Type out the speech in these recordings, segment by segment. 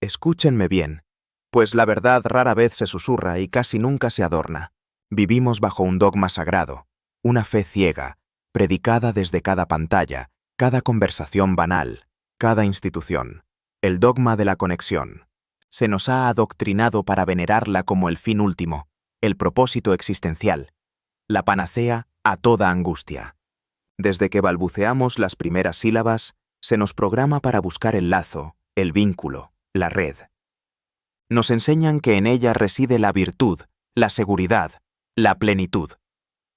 Escúchenme bien, pues la verdad rara vez se susurra y casi nunca se adorna. Vivimos bajo un dogma sagrado, una fe ciega, predicada desde cada pantalla, cada conversación banal, cada institución. El dogma de la conexión. Se nos ha adoctrinado para venerarla como el fin último, el propósito existencial, la panacea a toda angustia. Desde que balbuceamos las primeras sílabas, se nos programa para buscar el lazo, el vínculo, la red. Nos enseñan que en ella reside la virtud, la seguridad, la plenitud.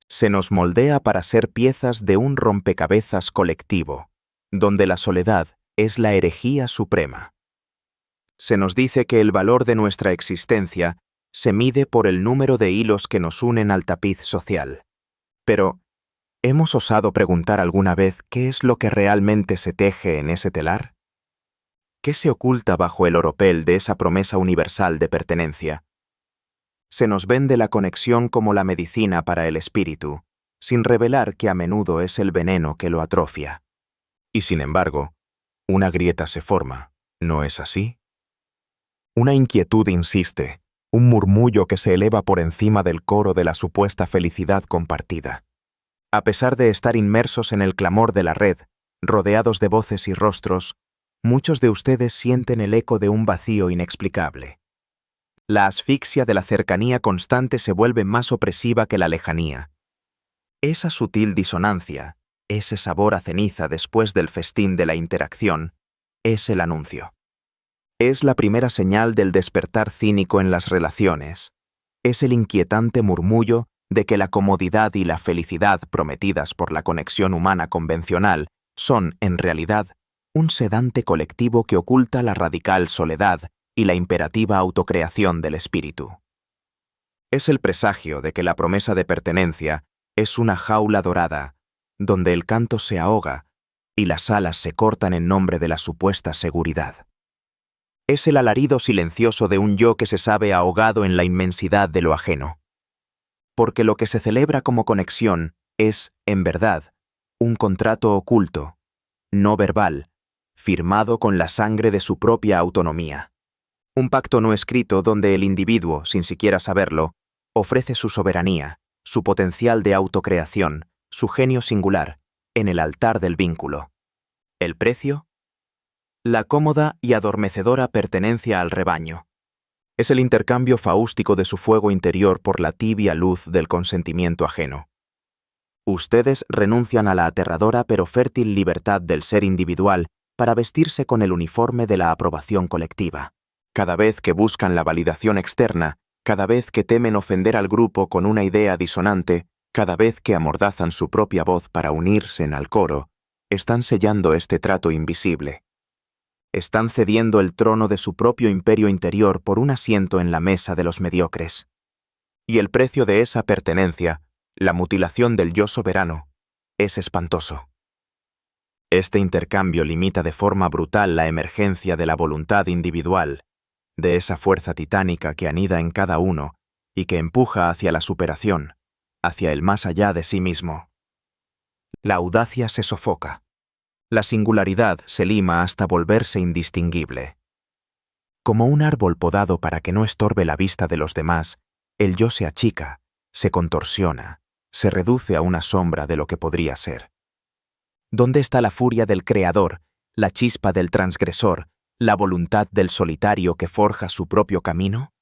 Se nos moldea para ser piezas de un rompecabezas colectivo, donde la soledad es la herejía suprema. Se nos dice que el valor de nuestra existencia se mide por el número de hilos que nos unen al tapiz social. Pero, ¿hemos osado preguntar alguna vez qué es lo que realmente se teje en ese telar? ¿Qué se oculta bajo el oropel de esa promesa universal de pertenencia? Se nos vende la conexión como la medicina para el espíritu, sin revelar que a menudo es el veneno que lo atrofia. Y sin embargo, una grieta se forma, ¿no es así? Una inquietud insiste, un murmullo que se eleva por encima del coro de la supuesta felicidad compartida. A pesar de estar inmersos en el clamor de la red, rodeados de voces y rostros, muchos de ustedes sienten el eco de un vacío inexplicable. La asfixia de la cercanía constante se vuelve más opresiva que la lejanía. Esa sutil disonancia, ese sabor a ceniza después del festín de la interacción, es el anuncio. Es la primera señal del despertar cínico en las relaciones. Es el inquietante murmullo de que la comodidad y la felicidad prometidas por la conexión humana convencional son, en realidad, un sedante colectivo que oculta la radical soledad y la imperativa autocreación del espíritu. Es el presagio de que la promesa de pertenencia es una jaula dorada, donde el canto se ahoga y las alas se cortan en nombre de la supuesta seguridad. Es el alarido silencioso de un yo que se sabe ahogado en la inmensidad de lo ajeno. Porque lo que se celebra como conexión es, en verdad, un contrato oculto, no verbal, firmado con la sangre de su propia autonomía. Un pacto no escrito donde el individuo, sin siquiera saberlo, ofrece su soberanía, su potencial de autocreación, su genio singular, en el altar del vínculo. ¿El precio? La cómoda y adormecedora pertenencia al rebaño. Es el intercambio faústico de su fuego interior por la tibia luz del consentimiento ajeno. Ustedes renuncian a la aterradora pero fértil libertad del ser individual para vestirse con el uniforme de la aprobación colectiva. Cada vez que buscan la validación externa, cada vez que temen ofender al grupo con una idea disonante, cada vez que amordazan su propia voz para unirse al coro, están sellando este trato invisible. Están cediendo el trono de su propio imperio interior por un asiento en la mesa de los mediocres. Y el precio de esa pertenencia, la mutilación del yo soberano, es espantoso. Este intercambio limita de forma brutal la emergencia de la voluntad individual, de esa fuerza titánica que anida en cada uno y que empuja hacia la superación, hacia el más allá de sí mismo. La audacia se sofoca. La singularidad se lima hasta volverse indistinguible. Como un árbol podado para que no estorbe la vista de los demás, el yo se achica, se contorsiona, se reduce a una sombra de lo que podría ser. ¿Dónde está la furia del creador, la chispa del transgresor, la voluntad del solitario que forja su propio camino?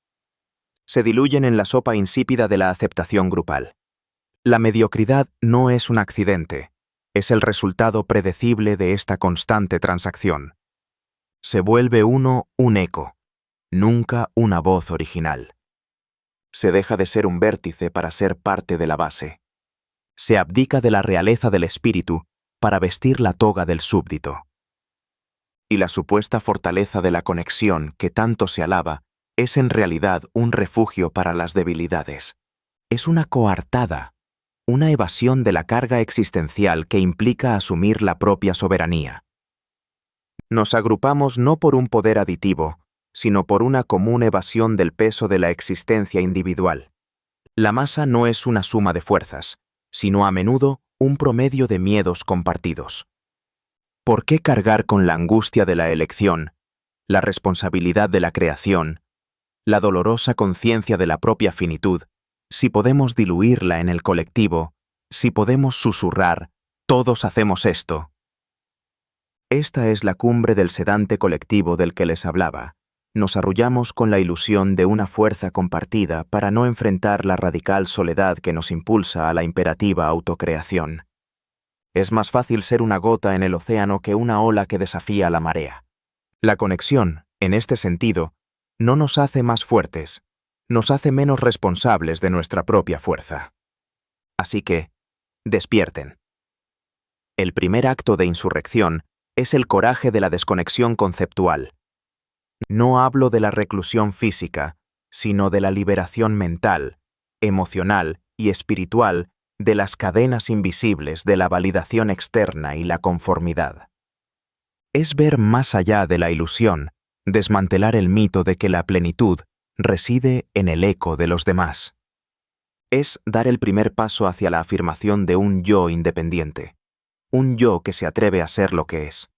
Se diluyen en la sopa insípida de la aceptación grupal. La mediocridad no es un accidente, es el resultado predecible de esta constante transacción. Se vuelve uno un eco, nunca una voz original. Se deja de ser un vértice para ser parte de la base. Se abdica de la realeza del espíritu para vestir la toga del súbdito. Y la supuesta fortaleza de la conexión que tanto se alaba es en realidad un refugio para las debilidades. Es una coartada, una evasión de la carga existencial que implica asumir la propia soberanía. Nos agrupamos no por un poder aditivo, sino por una común evasión del peso de la existencia individual. La masa no es una suma de fuerzas, sino a menudo un promedio de miedos compartidos. ¿Por qué cargar con la angustia de la elección, la responsabilidad de la creación, la dolorosa conciencia de la propia finitud, si podemos diluirla en el colectivo, si podemos susurrar, todos hacemos esto. Esta es la cumbre del sedante colectivo del que les hablaba. Nos arrullamos con la ilusión de una fuerza compartida para no enfrentar la radical soledad que nos impulsa a la imperativa autocreación. Es más fácil ser una gota en el océano que una ola que desafía la marea. La conexión, en este sentido, no nos hace más fuertes, nos hace menos responsables de nuestra propia fuerza. Así que, despierten. El primer acto de insurrección es el coraje de la desconexión conceptual. No hablo de la reclusión física, sino de la liberación mental, emocional y espiritual de las cadenas invisibles de la validación externa y la conformidad. Es ver más allá de la ilusión, desmantelar el mito de que la plenitud reside en el eco de los demás. Es dar el primer paso hacia la afirmación de un yo independiente, un yo que se atreve a ser lo que es,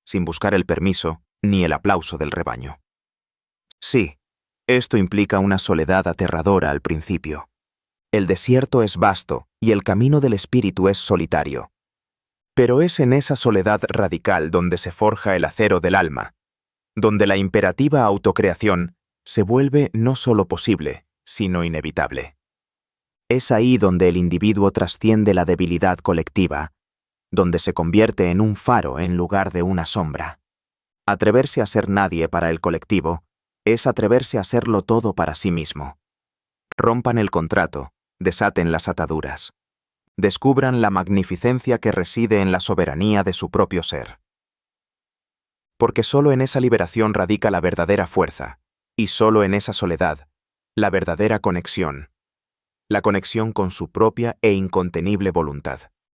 sin buscar el permiso ni el aplauso del rebaño. Sí, esto implica una soledad aterradora al principio. El desierto es vasto y el camino del espíritu es solitario. Pero es en esa soledad radical donde se forja el acero del alma, donde la imperativa autocreación se vuelve no solo posible, sino inevitable. Es ahí donde el individuo trasciende la debilidad colectiva, donde se convierte en un faro en lugar de una sombra. Atreverse a ser nadie para el colectivo es atreverse a serlo todo para sí mismo. Rompan el contrato, desaten las ataduras. Descubran la magnificencia que reside en la soberanía de su propio ser. Porque solo en esa liberación radica la verdadera fuerza, y solo en esa soledad, la verdadera conexión. La conexión con su propia e incontenible voluntad.